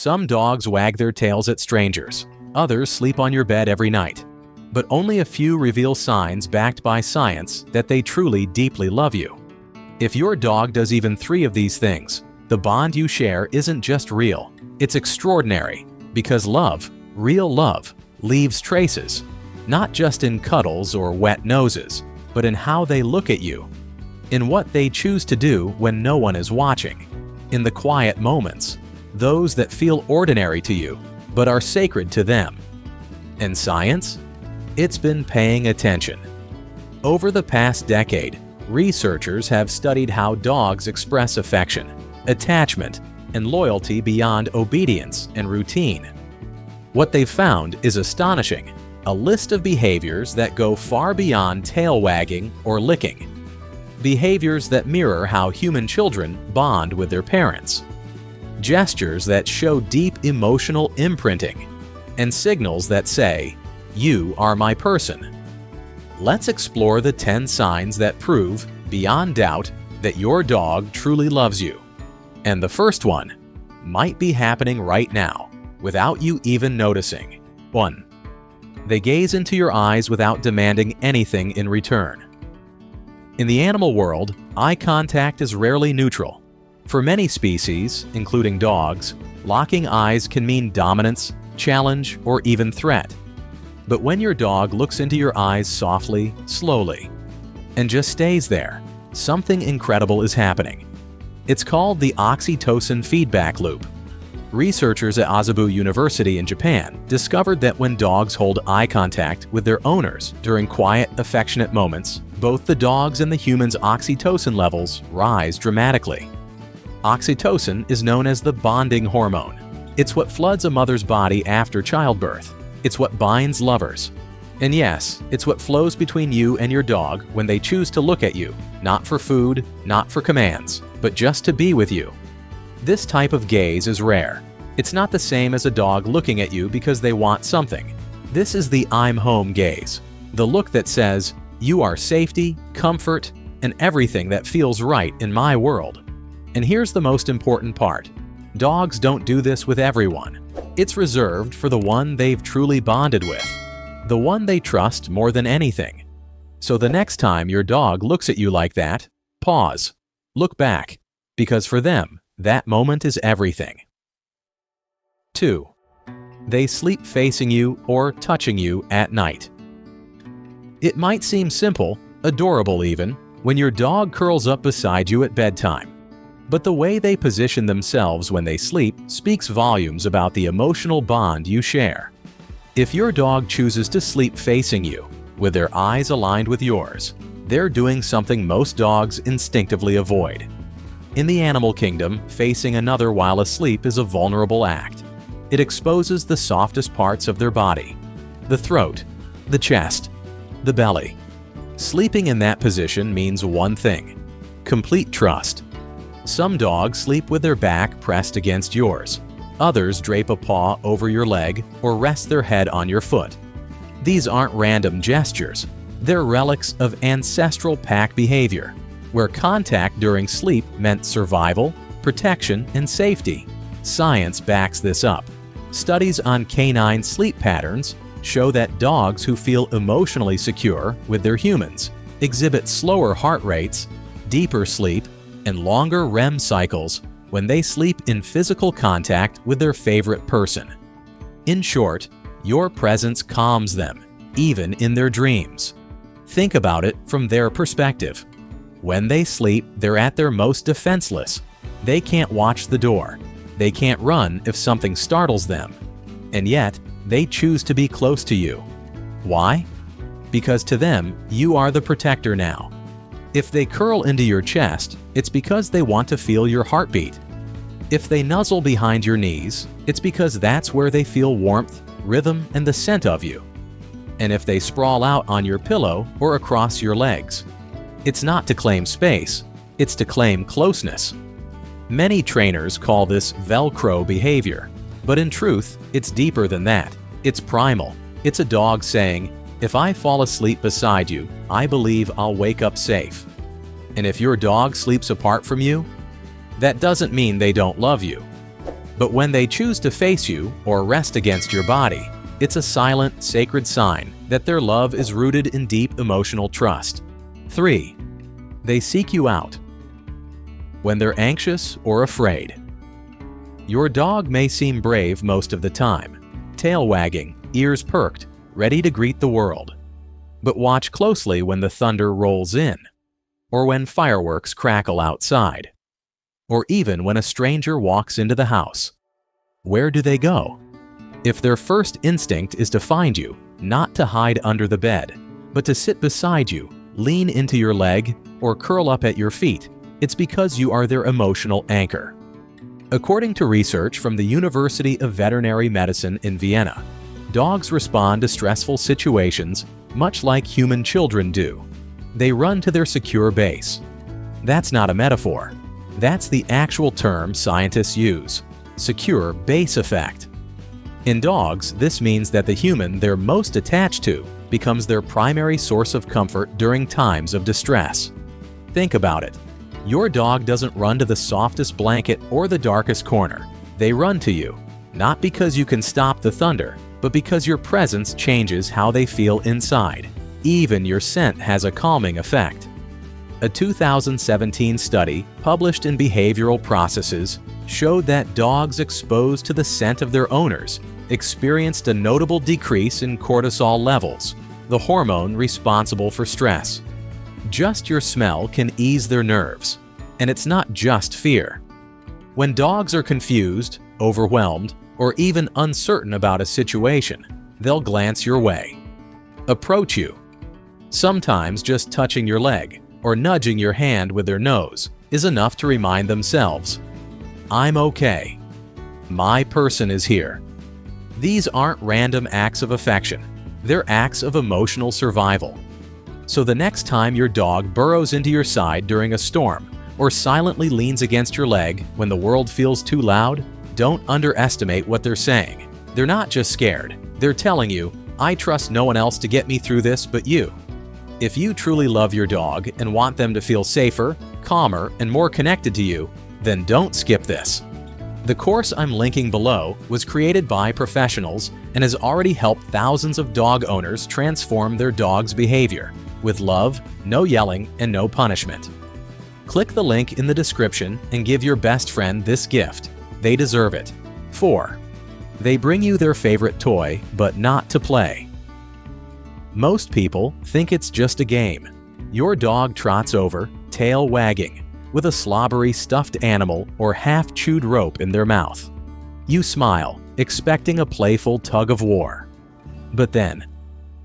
Some dogs wag their tails at strangers. Others sleep on your bed every night. But only a few reveal signs backed by science that they truly deeply love you. If your dog does even 3 of these things, the bond you share isn't just real, it's extraordinary, because love, real love, leaves traces, not just in cuddles or wet noses, but in how they look at you, in what they choose to do when no one is watching, in the quiet moments, those that feel ordinary to you, but are sacred to them. And science? It's been paying attention. Over the past decade, researchers have studied how dogs express affection, attachment, and loyalty beyond obedience and routine. What they've found is astonishing, a list of behaviors that go far beyond tail wagging or licking. Behaviors that mirror how human children bond with their parents. Gestures that show deep emotional imprinting, and signals that say, "You are my person." Let's explore the 10 signs that prove, beyond doubt, that your dog truly loves you. And the first one might be happening right now, without you even noticing. 1. They gaze into your eyes without demanding anything in return. In the animal world, eye contact is rarely neutral. For many species, including dogs, locking eyes can mean dominance, challenge, or even threat. But when your dog looks into your eyes softly, slowly, and just stays there, something incredible is happening. It's called the oxytocin feedback loop. Researchers at Azabu University in Japan discovered that when dogs hold eye contact with their owners during quiet, affectionate moments, both the dog's and the human's oxytocin levels rise dramatically. Oxytocin is known as the bonding hormone. It's what floods a mother's body after childbirth. It's what binds lovers. And yes, it's what flows between you and your dog when they choose to look at you, not for food, not for commands, but just to be with you. This type of gaze is rare. It's not the same as a dog looking at you because they want something. This is the "I'm home" gaze, the look that says, "You are safety, comfort, and everything that feels right in my world." And here's the most important part. Dogs don't do this with everyone. It's reserved for the one they've truly bonded with, the one they trust more than anything. So the next time your dog looks at you like that, pause, look back, because for them, that moment is everything. 2. They sleep facing you or touching you at night. It might seem simple, adorable even, when your dog curls up beside you at bedtime. But the way they position themselves when they sleep speaks volumes about the emotional bond you share. If your dog chooses to sleep facing you, with their eyes aligned with yours, they're doing something most dogs instinctively avoid. In the animal kingdom, facing another while asleep is a vulnerable act. It exposes the softest parts of their body: the throat, the chest, the belly. Sleeping in that position means one thing: complete trust. Some dogs sleep with their back pressed against yours. Others drape a paw over your leg or rest their head on your foot. These aren't random gestures. They're relics of ancestral pack behavior, where contact during sleep meant survival, protection, and safety. Science backs this up. Studies on canine sleep patterns show that dogs who feel emotionally secure with their humans exhibit slower heart rates, deeper sleep, and longer REM cycles when they sleep in physical contact with their favorite person. In short, your presence calms them, even in their dreams. Think about it from their perspective. When they sleep, they're at their most defenseless. They can't watch the door. They can't run if something startles them. And yet, they choose to be close to you. Why? Because to them, you are the protector now. If they curl into your chest, it's because they want to feel your heartbeat. If they nuzzle behind your knees, it's because that's where they feel warmth, rhythm, and the scent of you. And if they sprawl out on your pillow or across your legs, it's not to claim space, it's to claim closeness. Many trainers call this Velcro behavior, but in truth, it's deeper than that. It's primal. It's a dog saying, "If I fall asleep beside you, I believe I'll wake up safe." And if your dog sleeps apart from you, that doesn't mean they don't love you. But when they choose to face you or rest against your body, it's a silent, sacred sign that their love is rooted in deep emotional trust. 3. They seek you out when they're anxious or afraid. Your dog may seem brave most of the time, tail wagging, ears perked, ready to greet the world. But watch closely when the thunder rolls in, or when fireworks crackle outside, or even when a stranger walks into the house. Where do they go? If their first instinct is to find you, not to hide under the bed, but to sit beside you, lean into your leg, or curl up at your feet, it's because you are their emotional anchor. According to research from the University of Veterinary Medicine in Vienna, dogs respond to stressful situations much like human children do. They run to their secure base. That's not a metaphor. That's the actual term scientists use: secure base effect. In dogs, this means that the human they're most attached to becomes their primary source of comfort during times of distress. Think about it. Your dog doesn't run to the softest blanket or the darkest corner. They run to you, not because you can stop the thunder, but because your presence changes how they feel inside. Even your scent has a calming effect. A 2017 study published in Behavioral Processes showed that dogs exposed to the scent of their owners experienced a notable decrease in cortisol levels, the hormone responsible for stress. Just your smell can ease their nerves, and it's not just fear. When dogs are confused, overwhelmed, or even uncertain about a situation, they'll glance your way, approach you. Sometimes just touching your leg or nudging your hand with their nose is enough to remind themselves, "I'm okay. My person is here." These aren't random acts of affection. They're acts of emotional survival. So the next time your dog burrows into your side during a storm or silently leans against your leg when the world feels too loud, don't underestimate what they're saying. They're not just scared. They're telling you, "I trust no one else to get me through this but you." If you truly love your dog and want them to feel safer, calmer, and more connected to you, then don't skip this. The course I'm linking below was created by professionals and has already helped thousands of dog owners transform their dog's behavior with love, no yelling, and no punishment. Click the link in the description and give your best friend this gift. They deserve it. 4. They bring you their favorite toy, but not to play. Most people think it's just a game. Your dog trots over, tail wagging, with a slobbery stuffed animal or half-chewed rope in their mouth. You smile, expecting a playful tug of war. But then,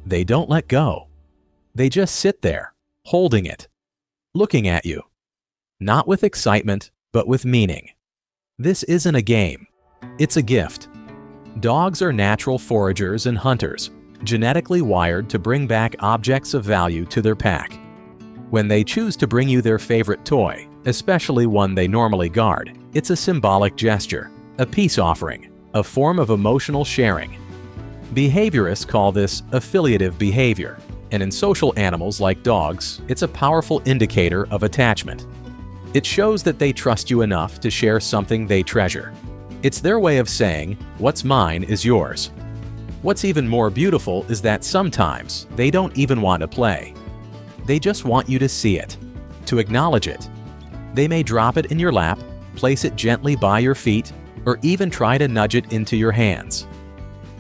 they don't let go. They just sit there, holding it, looking at you. Not with excitement, but with meaning. This isn't a game. It's a gift. Dogs are natural foragers and hunters, genetically wired to bring back objects of value to their pack. When they choose to bring you their favorite toy, especially one they normally guard, it's a symbolic gesture, a peace offering, a form of emotional sharing. Behaviorists call this affiliative behavior, and in social animals like dogs, it's a powerful indicator of attachment. It shows that they trust you enough to share something they treasure. It's their way of saying, "What's mine is yours." What's even more beautiful is that sometimes they don't even want to play. They just want you to see it, to acknowledge it. They may drop it in your lap, place it gently by your feet, or even try to nudge it into your hands.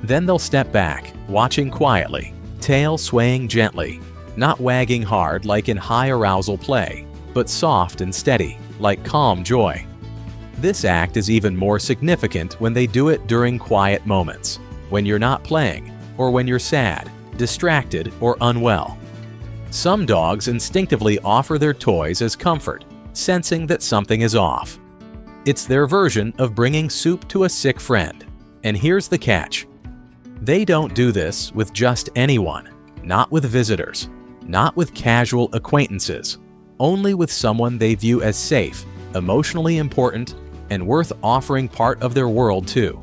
Then they'll step back, watching quietly, tail swaying gently, not wagging hard like in high arousal play, but soft and steady, like calm joy. This act is even more significant when they do it during quiet moments, when you're not playing, or when you're sad, distracted, or unwell. Some dogs instinctively offer their toys as comfort, sensing that something is off. It's their version of bringing soup to a sick friend. And here's the catch. They don't do this with just anyone, not with visitors, not with casual acquaintances, only with someone they view as safe, emotionally important, and worth offering part of their world to.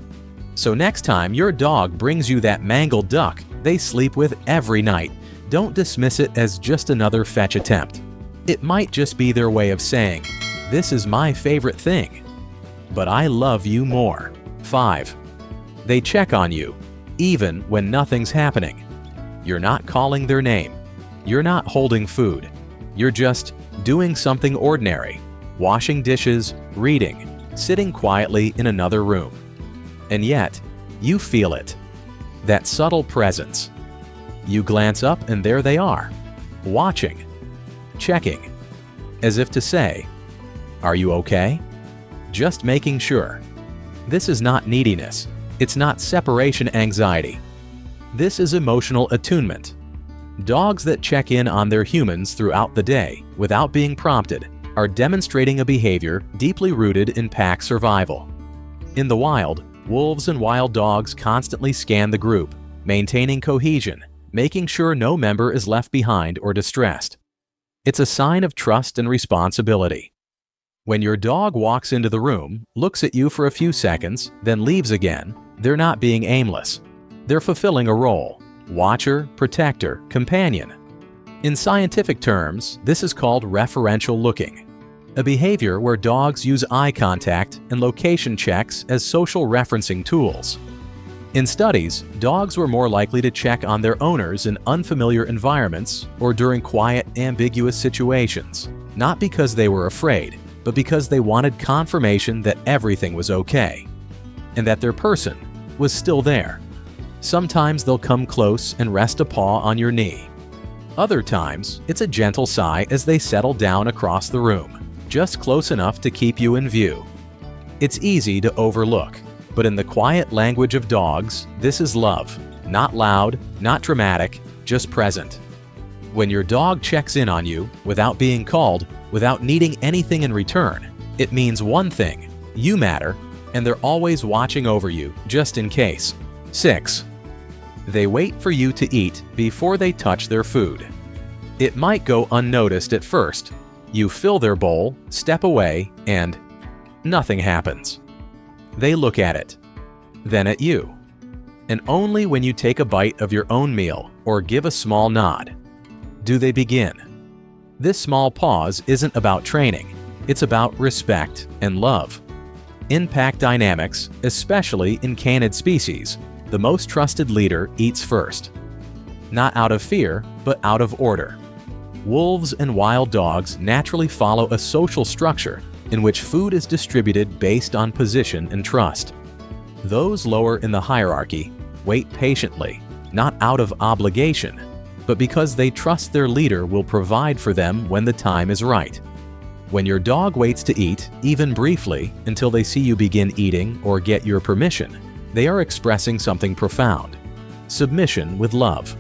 So next time your dog brings you that mangled duck they sleep with every night, don't dismiss it as just another fetch attempt. It might just be their way of saying, "This is my favorite thing, but I love you more." 5. They check on you, even when nothing's happening. You're not calling their name. You're not holding food. You're just doing something ordinary, washing dishes, reading, sitting quietly in another room. And yet, you feel it. That subtle presence. You glance up and there they are, watching, checking, as if to say, "Are you okay?" Just making sure. This is not neediness. It's not separation anxiety. This is emotional attunement. Dogs that check in on their humans throughout the day without being prompted are demonstrating a behavior deeply rooted in pack survival. In the wild, wolves and wild dogs constantly scan the group, maintaining cohesion, making sure no member is left behind or distressed. It's a sign of trust and responsibility. When your dog walks into the room, looks at you for a few seconds, then leaves again, they're not being aimless. They're fulfilling a role: watcher, protector, companion. In scientific terms, this is called referential looking, a behavior where dogs use eye contact and location checks as social referencing tools. In studies, dogs were more likely to check on their owners in unfamiliar environments or during quiet, ambiguous situations, not because they were afraid, but because they wanted confirmation that everything was okay, and that their person was still there. Sometimes they'll come close and rest a paw on your knee. Other times, it's a gentle sigh as they settle down across the room, just close enough to keep you in view. It's easy to overlook, but in the quiet language of dogs, this is love. Not loud, not dramatic, just present. When your dog checks in on you, without being called, without needing anything in return, it means one thing: you matter, and they're always watching over you, just in case. 6. They wait for you to eat before they touch their food. It might go unnoticed at first. You fill their bowl, step away, and nothing happens. They look at it, then at you. And only when you take a bite of your own meal or give a small nod do they begin. This small pause isn't about training. It's about respect and love. In pack dynamics, especially in canid species, the most trusted leader eats first. Not out of fear, but out of order. Wolves and wild dogs naturally follow a social structure in which food is distributed based on position and trust. Those lower in the hierarchy wait patiently, not out of obligation, but because they trust their leader will provide for them when the time is right. When your dog waits to eat, even briefly, until they see you begin eating or get your permission, they are expressing something profound: submission with love.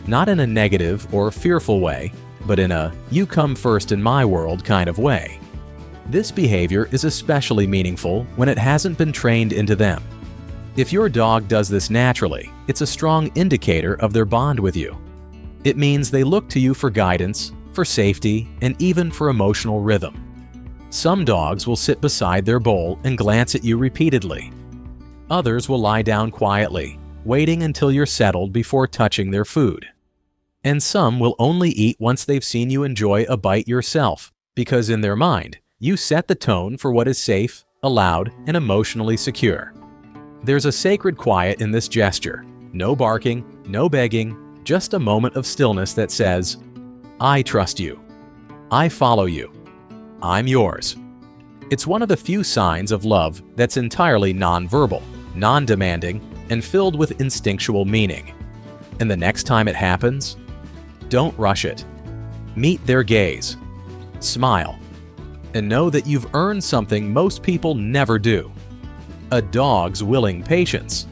Not in a negative or fearful way, but in a "you come first in my world" kind of way. This behavior is especially meaningful when it hasn't been trained into them. If your dog does this naturally, it's a strong indicator of their bond with you. It means they look to you for guidance, for safety, and even for emotional rhythm. Some dogs will sit beside their bowl and glance at you repeatedly. Others will lie down quietly, waiting until you're settled before touching their food. And some will only eat once they've seen you enjoy a bite yourself, because in their mind, you set the tone for what is safe, allowed, and emotionally secure. There's a sacred quiet in this gesture. No barking, no begging, just a moment of stillness that says, "I trust you. I follow you. I'm yours." It's one of the few signs of love that's entirely non-verbal, non-demanding, and filled with instinctual meaning. And the next time it happens, don't rush it. Meet their gaze. Smile. And know that you've earned something most people never do: a dog's willing patience.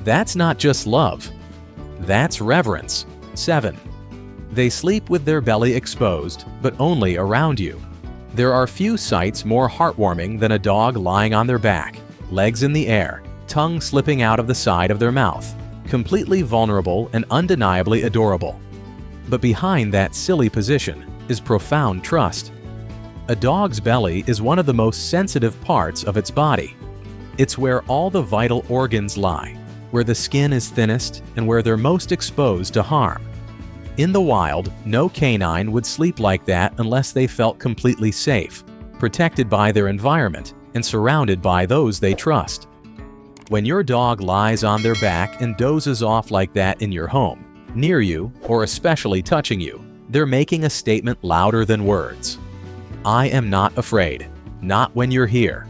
That's not just love. That's reverence. 7. They sleep with their belly exposed, but only around you. There are few sights more heartwarming than a dog lying on their back, legs in the air, tongue slipping out of the side of their mouth, completely vulnerable and undeniably adorable. But behind that silly position is profound trust. A dog's belly is one of the most sensitive parts of its body. It's where all the vital organs lie, where the skin is thinnest and where they're most exposed to harm. In the wild, no canine would sleep like that unless they felt completely safe, protected by their environment, and surrounded by those they trust. When your dog lies on their back and dozes off like that in your home, near you, or especially touching you, they're making a statement louder than words. I am not afraid. Not when you're here.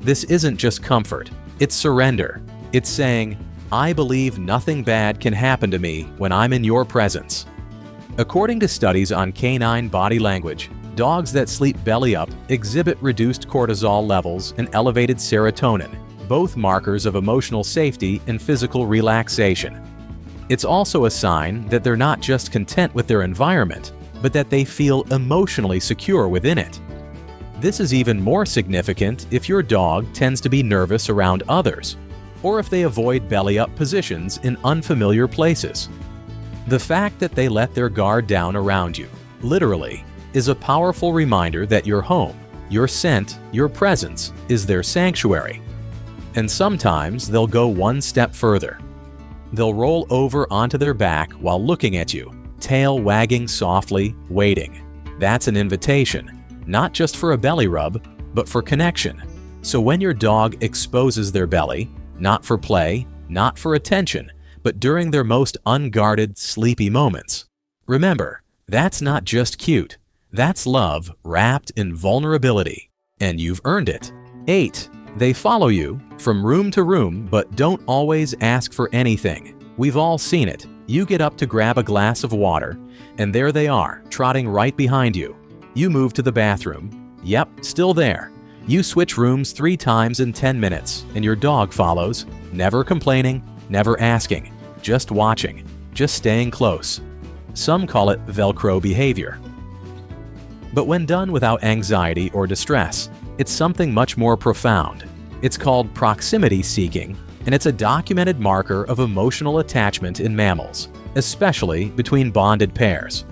This isn't just comfort. It's surrender. It's saying, I believe nothing bad can happen to me when I'm in your presence. According to studies on canine body language, dogs that sleep belly up exhibit reduced cortisol levels and elevated serotonin, both markers of emotional safety and physical relaxation. It's also a sign that they're not just content with their environment, but that they feel emotionally secure within it. This is even more significant if your dog tends to be nervous around others, or if they avoid belly-up positions in unfamiliar places. The fact that they let their guard down around you, literally, is a powerful reminder that your home, your scent, your presence is their sanctuary. And sometimes they'll go one step further. They'll roll over onto their back while looking at you, tail wagging softly, waiting. That's an invitation, not just for a belly rub, but for connection. So when your dog exposes their belly, not for play, not for attention, but during their most unguarded, sleepy moments, remember, that's not just cute. That's love wrapped in vulnerability, and you've earned it. 8. They follow you from room to room but don't always ask for anything. We've all seen it. You get up to grab a glass of water, and there they are, trotting right behind you. You move to the bathroom. Yep, still there. You switch rooms 3 times in 10 minutes, and your dog follows, never complaining, never asking, just watching, just staying close. Some call it Velcro behavior. But when done without anxiety or distress, it's something much more profound. It's called proximity seeking, and it's a documented marker of emotional attachment in mammals, especially between bonded pairs.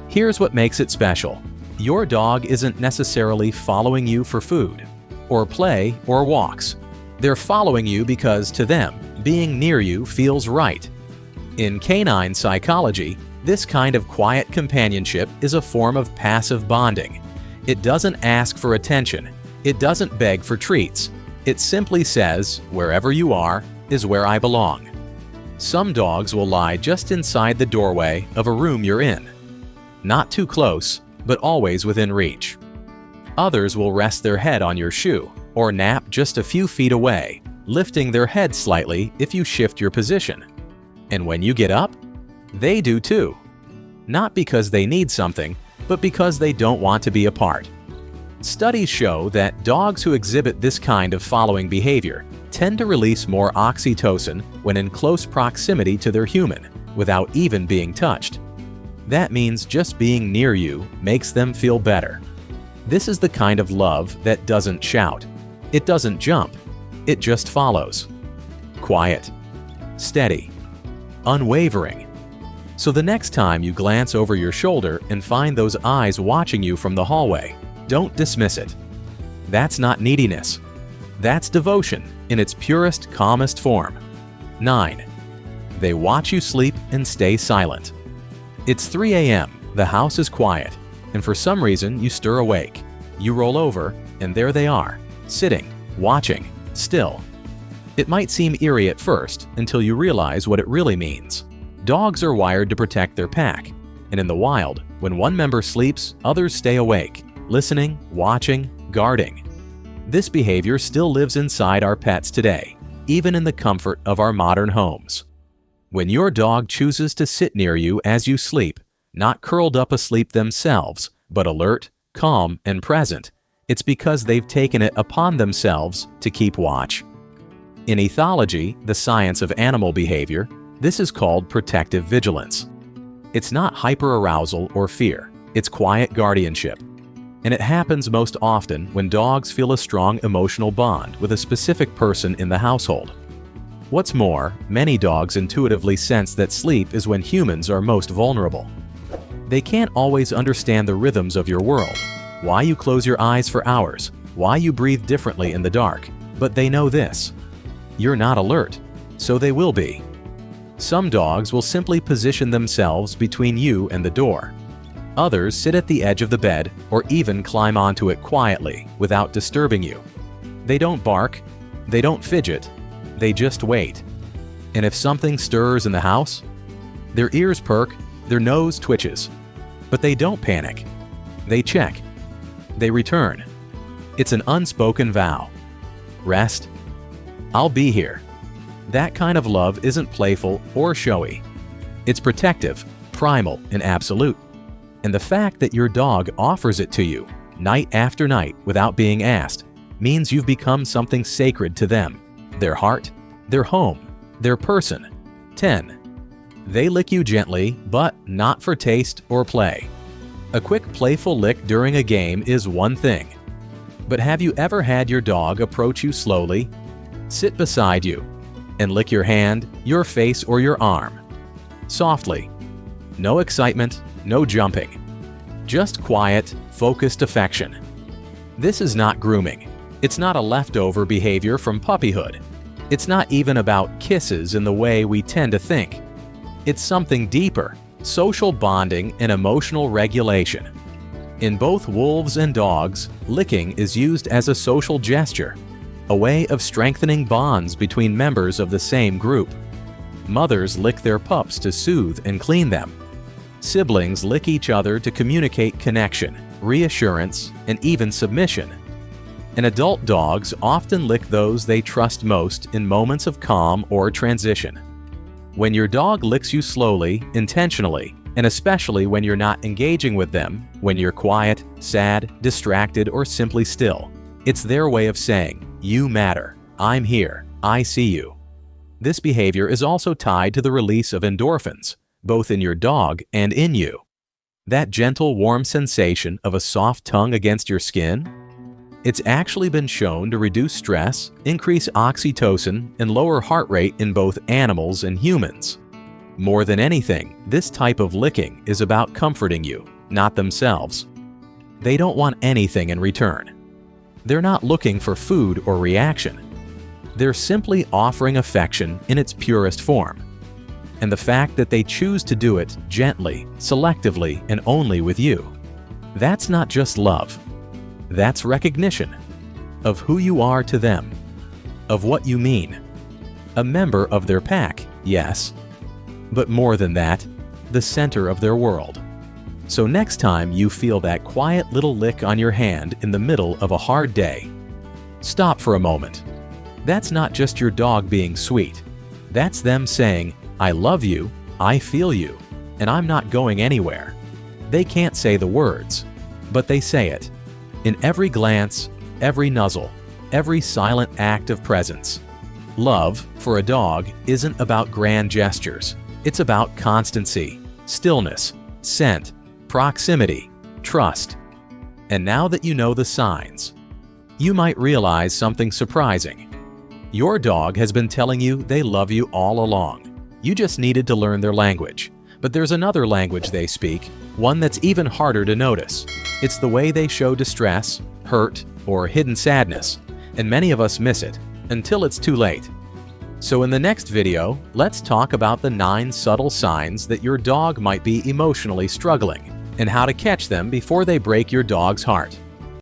Here's what makes it special. Your dog isn't necessarily following you for food, or play, or walks. They're following you because, to them, being near you feels right. In canine psychology, this kind of quiet companionship is a form of passive bonding. It doesn't ask for attention. It doesn't beg for treats. It simply says, wherever you are is where I belong. Some dogs will lie just inside the doorway of a room you're in. Not too close, but always within reach. Others will rest their head on your shoe or nap just a few feet away, lifting their head slightly if you shift your position. And when you get up, they do too. Not because they need something, but because they don't want to be apart. Studies show that dogs who exhibit this kind of following behavior tend to release more oxytocin when in close proximity to their human, without even being touched. That means just being near you makes them feel better. This is the kind of love that doesn't shout. It doesn't jump. It just follows. Quiet. Steady. Unwavering. So the next time you glance over your shoulder and find those eyes watching you from the hallway, don't dismiss it. That's not neediness. That's devotion in its purest, calmest form. 9. They watch you sleep and stay silent. It's 3 a.m., the house is quiet, and for some reason you stir awake. You roll over, and there they are, sitting, watching, still. It might seem eerie at first until you realize what it really means. Dogs are wired to protect their pack, and in the wild, when one member sleeps, others stay awake, listening, watching, guarding. This behavior still lives inside our pets today, even in the comfort of our modern homes. When your dog chooses to sit near you as you sleep, not curled up asleep themselves, but alert, calm, and present, it's because they've taken it upon themselves to keep watch. In ethology, the science of animal behavior, this is called protective vigilance. It's not hyperarousal or fear, it's quiet guardianship. And it happens most often when dogs feel a strong emotional bond with a specific person in the household. What's more, many dogs intuitively sense that sleep is when humans are most vulnerable. They can't always understand the rhythms of your world, why you close your eyes for hours, why you breathe differently in the dark, but they know this. You're not alert, so they will be. Some dogs will simply position themselves between you and the door. Others sit at the edge of the bed or even climb onto it quietly without disturbing you. They don't bark, they don't fidget, They just wait. And if something stirs in the house, their ears perk, their nose twitches. But they don't panic. They check. They return. It's an unspoken vow. Rest. I'll be here. That kind of love isn't playful or showy. It's protective, primal, and absolute. And the fact that your dog offers it to you night after night without being asked means you've become something sacred to them, their heart, their home, their person. 10. They lick you gently, but not for taste or play. A quick playful lick during a game is one thing. But have you ever had your dog approach you slowly, sit beside you, and lick your hand, your face, or your arm? Softly. No excitement, no jumping. Just quiet, focused affection. This is not grooming. It's not a leftover behavior from puppyhood. It's not even about kisses in the way we tend to think. It's something deeper, social bonding and emotional regulation. In both wolves and dogs, licking is used as a social gesture, a way of strengthening bonds between members of the same group. Mothers lick their pups to soothe and clean them. Siblings lick each other to communicate connection, reassurance, and even submission. And adult dogs often lick those they trust most in moments of calm or transition. When your dog licks you slowly, intentionally, and especially when you're not engaging with them, when you're quiet, sad, distracted, or simply still, it's their way of saying, "You matter. I'm here. I see you." This behavior is also tied to the release of endorphins, both in your dog and in you. That gentle, warm sensation of a soft tongue against your skin? It's actually been shown to reduce stress, increase oxytocin, and lower heart rate in both animals and humans. More than anything, this type of licking is about comforting you, not themselves. They don't want anything in return. They're not looking for food or reaction. They're simply offering affection in its purest form. And the fact that they choose to do it gently, selectively, and only with you, that's not just love. That's recognition of who you are to them, of what you mean. A member of their pack, yes, but more than that, the center of their world. So next time you feel that quiet little lick on your hand in the middle of a hard day, stop for a moment. That's not just your dog being sweet. That's them saying, "I love you, I feel you, and I'm not going anywhere." They can't say the words, but they say it. In every glance, every nuzzle, every silent act of presence. Love, for a dog, isn't about grand gestures. It's about constancy, stillness, scent, proximity, trust. And now that you know the signs, you might realize something surprising. Your dog has been telling you they love you all along. You just needed to learn their language. But there's another language they speak, one that's even harder to notice. It's the way they show distress, hurt, or hidden sadness, and many of us miss it until it's too late. So in the next video, let's talk about the 9 subtle signs that your dog might be emotionally struggling and how to catch them before they break your dog's heart.